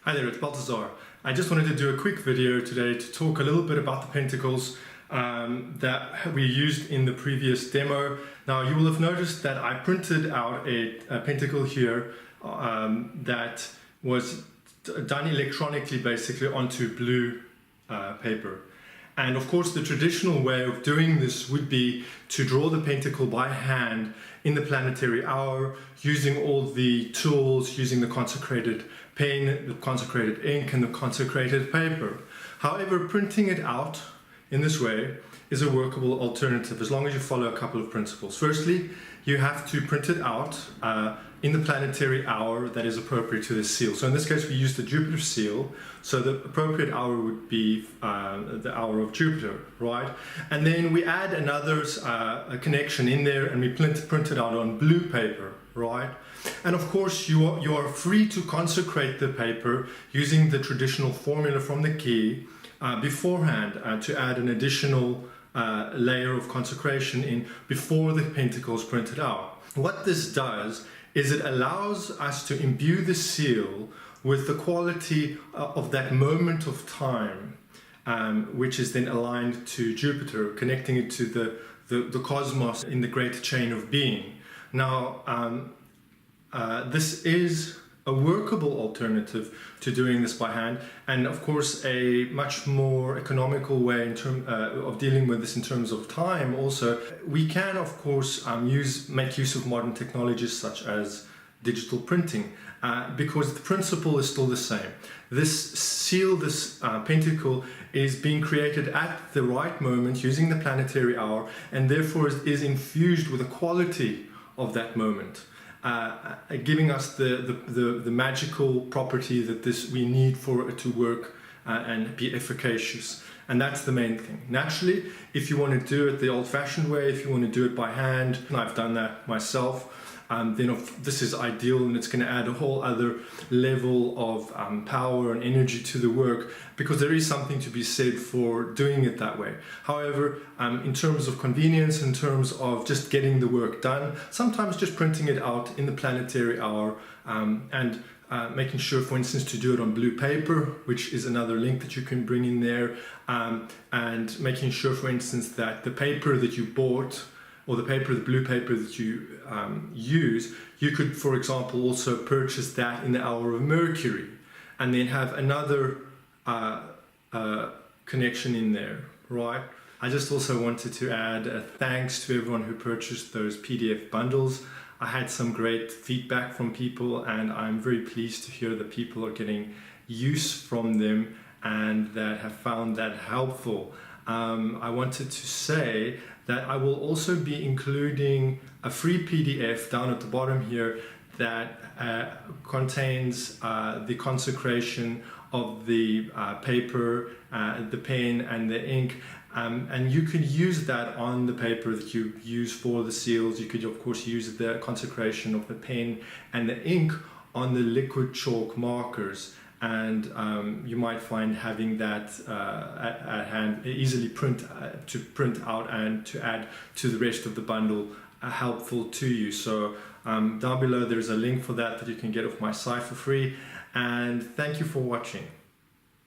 Hi there, it's Balthazar. I just wanted to do a quick video today to talk a little bit about the pentacles that we used in the previous demo. Now you will have noticed that I printed out a pentacle here that was done electronically basically onto blue paper. And of course the traditional way of doing this would be to draw the pentacle by hand in the planetary hour, using all the tools, using the consecrated pen, the consecrated ink, and the consecrated paper. However, printing it out in this way is a workable alternative as long as you follow a couple of principles. Firstly, you have to print it out in the planetary hour that is appropriate to the seal. So in this case we used the Jupiter seal, so the appropriate hour would be the hour of Jupiter, right? And then we add another a connection in there, and we print it out on blue paper, right? And of course you are free to consecrate the paper using the traditional formula from the key beforehand to add an additional layer of consecration in before the pentacle is printed out. What this does is it allows us to imbue the seal with the quality of that moment of time, which is then aligned to Jupiter, connecting it to the cosmos in the great chain of being. Now, this is a workable alternative to doing this by hand, and of course a much more economical way in terms of dealing with this in terms of time. Also, we can of course make use of modern technologies such as digital printing, because the principle is still the same. This seal, this pentacle, is being created at the right moment using the planetary hour, and therefore is infused with the quality of that moment. Giving us the magical property that we need for it to work and be efficacious. And that's the main thing. Naturally, if you want to do it the old-fashioned way, if you want to do it by hand, and I've done that myself, then this is ideal, and it's going to add a whole other level of power and energy to the work, because there is something to be said for doing it that way. However, in terms of convenience, in terms of just getting the work done, sometimes just printing it out in the planetary hour and making sure, for instance, to do it on blue paper, which is another link that you can bring in there, and making sure, for instance, that the paper that you bought, or the blue paper that you use, you could, for example, also purchase that in the hour of Mercury, and then have another connection in there, right? I just also wanted to add a thanks to everyone who purchased those PDF bundles. I had some great feedback from people, and I'm very pleased to hear that people are getting use from them and that have found that helpful. I wanted to say that I will also be including a free PDF down at the bottom here that contains the consecration of the paper, the pen and the ink, and you could use that on the paper that you use for the seals. You could of course use the consecration of the pen and the ink on the liquid chalk markers. And you might find having that at hand easily to print out and to add to the rest of the bundle helpful to you. So down below there's a link for that you can get off my site for free. And thank you for watching.